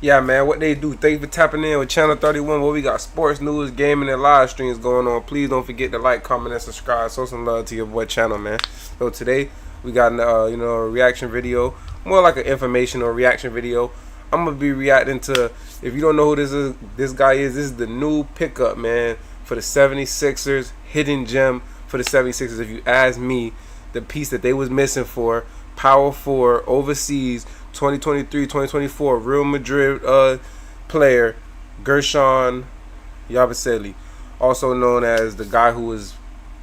Yeah, man, what they do. Thanks for tapping in with Channel 31, where we got sports, news, gaming, and live streams going on. Please don't forget to like, comment, and subscribe. Show some love to your boy channel, man. So today we got a reaction video, more like an informational reaction video. I'm gonna be reacting to. If you don't know who this guy is. This is the new pickup, man, for the 76ers. Hidden gem for the 76ers. If you ask me, the piece that they was missing for power forward overseas 2023-2024 Real Madrid player Gershon Yabusele, also known as the guy who was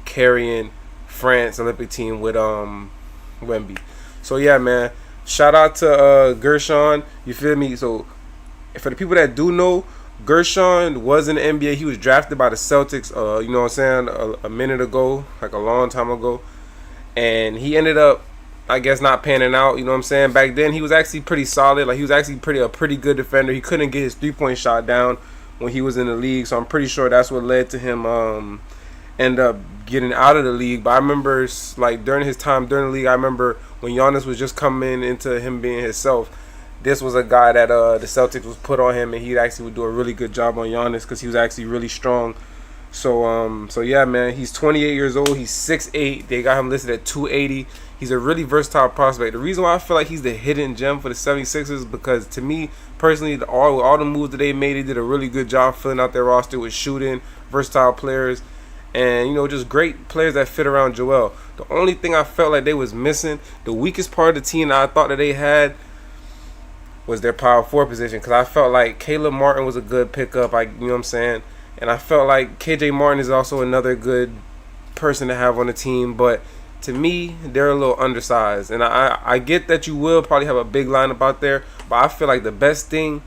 carrying France Olympic team with Wemby. So yeah, man, shout out to Gershon. You feel me? So for the people that do know, Gershon was in the NBA. He was drafted by the Celtics. You know what I'm saying? A minute ago, like a long time ago, and he ended up, I guess, not panning out. You know what I'm saying? Back then, he was actually pretty solid. Like, he was actually a pretty good defender. He couldn't get his three-point shot down when he was in the league, so I'm pretty sure that's what led to him end up getting out of the league. But I remember, like, during his time during the league, I remember when Giannis was just coming into him being himself, this was a guy that the Celtics was put on him, and he actually would do a really good job on Giannis because he was actually really strong. So yeah, man, he's 28 years old. He's 6'8". They got him listed at 280. He's a really versatile prospect. The reason why I feel like he's the hidden gem for the 76ers is because, to me personally, all the moves that they made, they did a really good job filling out their roster with shooting, versatile players, and, you know, just great players that fit around Joel. The only thing I felt like they was missing, the weakest part of the team that I thought that they had, was their power forward position, because I felt like Caleb Martin was a good pickup. You know what I'm saying? And I felt like KJ Martin is also another good person to have on the team, but to me, they're a little undersized. And I get that you will probably have a big lineup out there, but I feel like the best thing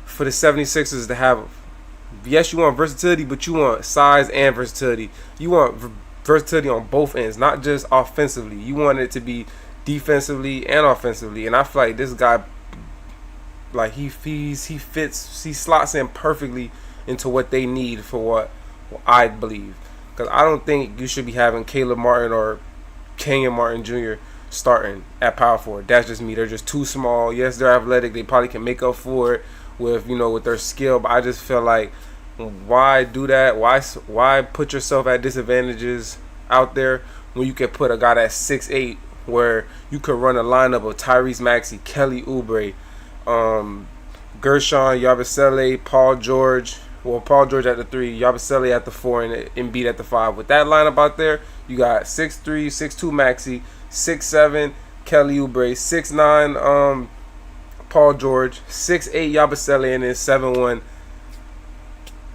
for the 76ers is to have, yes, you want versatility, but you want size and versatility. You want versatility on both ends, not just offensively. You want it to be defensively and offensively. And I feel like this guy, like, he slots in perfectly into what they need for what I believe. Because I don't think you should be having Caleb Martin or Kenyon Martin Jr. starting at power forward. That's just me. They're just too small. Yes, they're athletic. They probably can make up for it with, you know, with their skill. But I just feel like, why do that? Why put yourself at disadvantages out there when you could put a guy that's 6'8", where you could run a lineup of Tyrese Maxey, Kelly Oubre, Gershon Yabusele, Paul George. Well, Paul George at the 3, Yabusele at the 4, and Embiid at the 5. With that lineup out there, you got 6'3", 6'2" Maxey, 6'7" Kelly Oubre, 6'9" Paul George, 6'8" Yabusele, and then 7'1"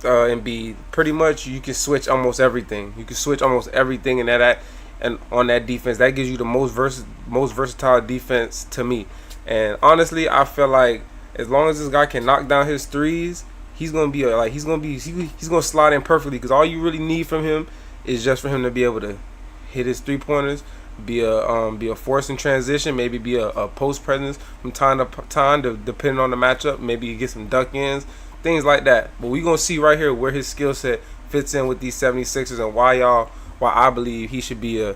Embiid. Pretty much, you can switch almost everything. You can switch almost everything in that and on that defense. That gives you the most versatile defense to me. And honestly, I feel like as long as this guy can knock down his threes, he's gonna slide in perfectly, because all you really need from him is just for him to be able to hit his 3-pointers, be a force in transition, maybe be a post presence from time to time, depending on the matchup. Maybe get some duck ins, things like that. But we gonna see right here where his skill set fits in with these 76ers, and why I believe he should be a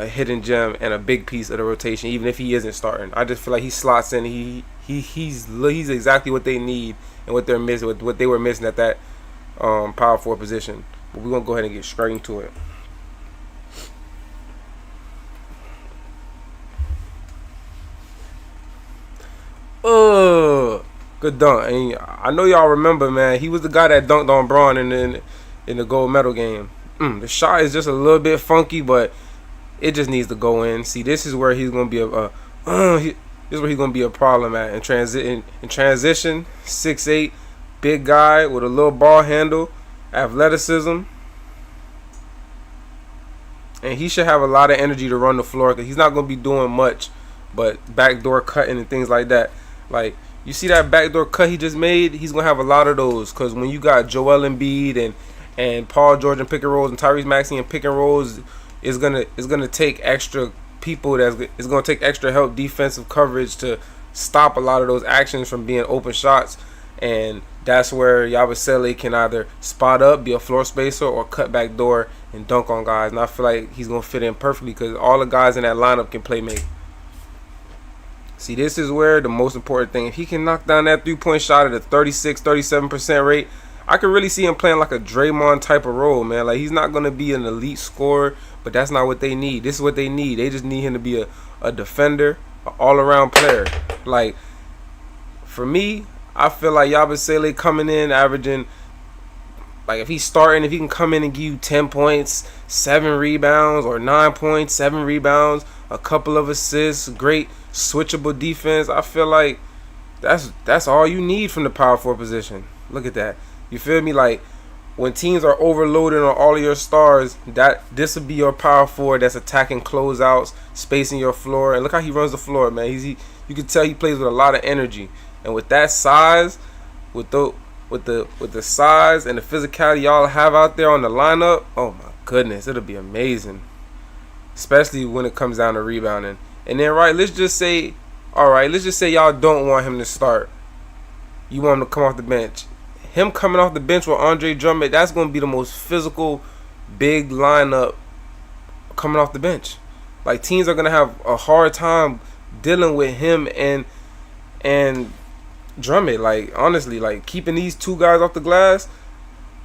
hidden gem and a big piece of the rotation, even if he isn't starting. I just feel like he slots in. He's exactly what they need and what they're missing, what they were missing at that power forward position. But we're gonna go ahead and get straight into it. Good dunk. And I know y'all remember, man. He was the guy that dunked on Braun in the gold medal game. The shot is just a little bit funky, but it just needs to go in. See, this is where he's gonna be this is where he's gonna be a problem at in transition. 6'8", big guy with a little ball handle, athleticism, and he should have a lot of energy to run the floor, because he's not gonna be doing much but backdoor cutting and things like that. Like, you see that backdoor cut he just made? He's gonna have a lot of those, because when you got Joel Embiid and Paul George in pick and rolls and Tyrese Maxey in pick and rolls, it's gonna take extra people. It's gonna take extra help, defensive coverage, to stop a lot of those actions from being open shots. And that's where Yabusele can either spot up, be a floor spacer, or cut back door and dunk on guys. And I feel like he's gonna fit in perfectly, because all the guys in that lineup can play make. See, this is where the most important thing. If he can knock down that 3-point shot at a 36, 37% rate, I could really see him playing like a Draymond type of role, man. Like, he's not going to be an elite scorer, but that's not what they need. This is what they need. They just need him to be a defender, an all-around player. Like, for me, I feel like Yabusele coming in, averaging, like, if he's starting, if he can come in and give you 10 points, 7 rebounds, or 9 points, 7 rebounds, a couple of assists, great switchable defense, I feel like that's all you need from the power forward position. Look at that. You feel me? Like, when teams are overloaded on all of your stars, that this would be your power forward that's attacking closeouts, spacing your floor. And look how he runs the floor, man. You can tell he plays with a lot of energy. And with that size, with the size and the physicality y'all have out there on the lineup, oh my goodness, it'll be amazing. Especially when it comes down to rebounding. And then, let's just say y'all don't want him to start. You want him to come off the bench. Him coming off the bench with Andre Drummond, that's going to be the most physical, big lineup coming off the bench. Like, teams are going to have a hard time dealing with him and Drummond. Like, honestly, like, keeping these two guys off the glass.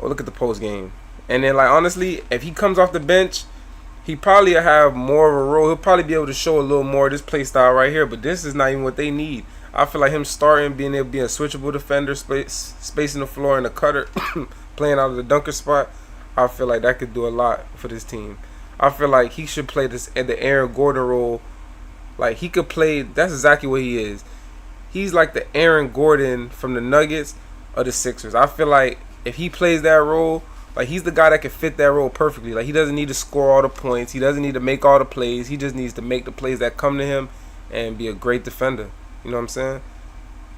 Oh, look at the post game. And then, like, honestly, if he comes off the bench, he probably have more of a role. He'll probably be able to show a little more of this play style right here. But this is not even what they need. I feel like him starting, being able to be a switchable defender, spacing the floor and a cutter, playing out of the dunker spot, I feel like that could do a lot for this team. I feel like he should play this at the Aaron Gordon role. Like, he could play, that's exactly what he is. He's like the Aaron Gordon from the Nuggets or the Sixers. I feel like if he plays that role, like, he's the guy that can fit that role perfectly. Like, he doesn't need to score all the points. He doesn't need to make all the plays. He just needs to make the plays that come to him and be a great defender. You know what I'm saying?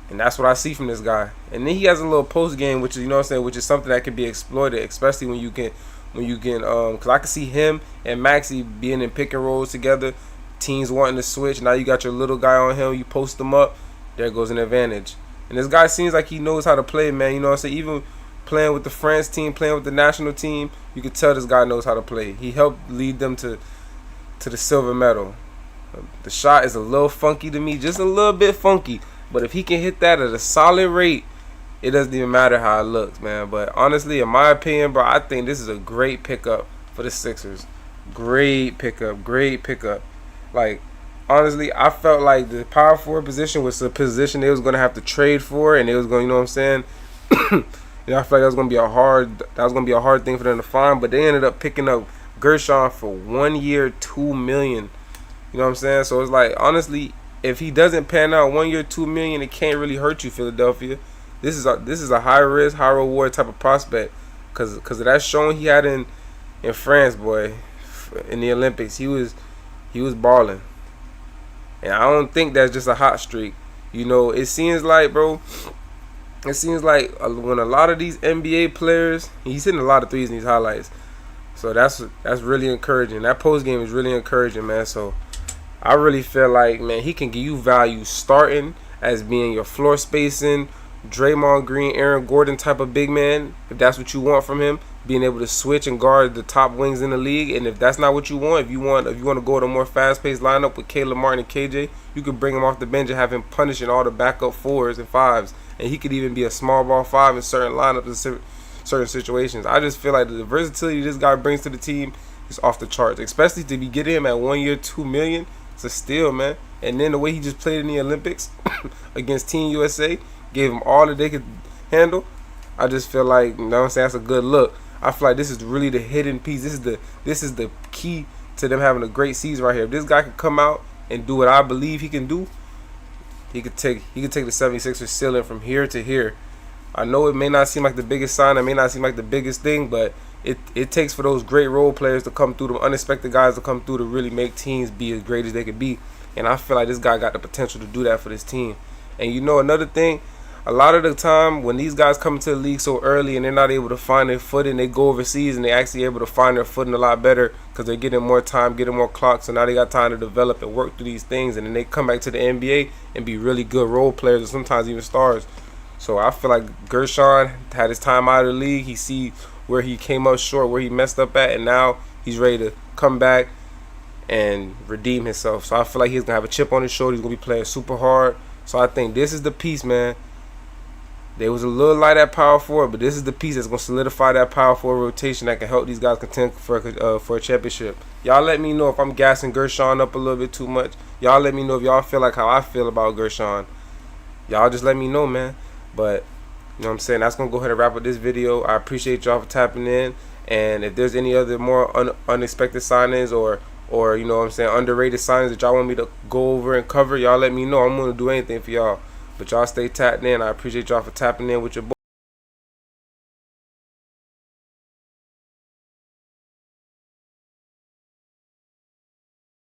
And that's what I see from this guy. And then he has a little post game, which is, you know what I'm saying, which is something that can be exploited, especially when you can because I can see him and Maxey being in pick and rolls together, teams wanting to switch. Now you got your little guy on him, you post him up, there goes an advantage. And this guy seems like he knows how to play, man. You know what I'm saying? Even playing with the France team, playing with the national team, you can tell this guy knows how to play. He helped lead them to the silver medal. The shot is a little funky to me, just a little bit funky. But if he can hit that at a solid rate, it doesn't even matter how it looks, man. But honestly, in my opinion, bro, I think this is a great pickup for the Sixers. Great pickup. Like, honestly, I felt like the power forward position was a position they was going to have to trade for, and it was going, you know what I'm saying? I feel like that was going to be a hard thing for them to find. But they ended up picking up Gershon for 1 year, $2 million. You know what I'm saying? So it's like, honestly, if he doesn't pan out 1 year, $2 million, it can't really hurt you, Philadelphia. This is a high risk, high reward type of prospect, cause of that showing he had in France, boy, in the Olympics. He was balling, and I don't think that's just a hot streak. You know, it seems like, bro. It seems like when a lot of these NBA players, he's hitting a lot of threes in these highlights. So that's really encouraging. That post game is really encouraging, man. So I really feel like, man, he can give you value starting as being your floor spacing, Draymond Green, Aaron Gordon type of big man, if that's what you want from him, being able to switch and guard the top wings in the league. And if that's not what you want, if you want to go to a more fast-paced lineup with Caleb Martin and KJ, you could bring him off the bench and have him punishing all the backup fours and fives. And he could even be a small ball five in certain lineups and certain situations. I just feel like the versatility this guy brings to the team is off the charts, especially to be getting him at 1 year, $2 million. It's a steal, man. And then the way he just played in the Olympics against Team USA, gave them all that they could handle. I just feel like, you know what I'm saying, that's a good look. I feel like this is really the hidden piece. This is the key to them having a great season right here. If this guy could come out and do what I believe he can do, he could take the 76ers ceiling from here to here. I know it may not seem like the biggest sign, it may not seem like the biggest thing, but it takes for those great role players to come through, the unexpected guys to come through to really make teams be as great as they could be. And I feel like this guy got the potential to do that for this team. And you know, another thing, a lot of the time when these guys come into the league so early and they're not able to find their footing, they go overseas and they're actually able to find their footing a lot better because they're getting more time, getting more clock. So now they got time to develop and work through these things, and then they come back to the NBA and be really good role players or sometimes even stars. So I feel like Gershon had his time out of the league. He see where he came up short, where he messed up at, and now he's ready to come back and redeem himself. So I feel like he's gonna have a chip on his shoulder. He's gonna be playing super hard. So I think this is the piece, man. They was a little light at power forward, but this is the piece that's gonna solidify that power forward rotation that can help these guys contend for a championship. Y'all let me know if I'm gassing Gershon up a little bit too much. Y'all let me know if y'all feel like how I feel about Gershon. Y'all just let me know, man. But you know what I'm saying? That's gonna go ahead and wrap up this video. I appreciate y'all for tapping in. And if there's any other more unexpected signings or you know what I'm saying, underrated signings that y'all want me to go over and cover, y'all let me know. I'm gonna do anything for y'all. But y'all stay tapped in. I appreciate y'all for tapping in with your boy.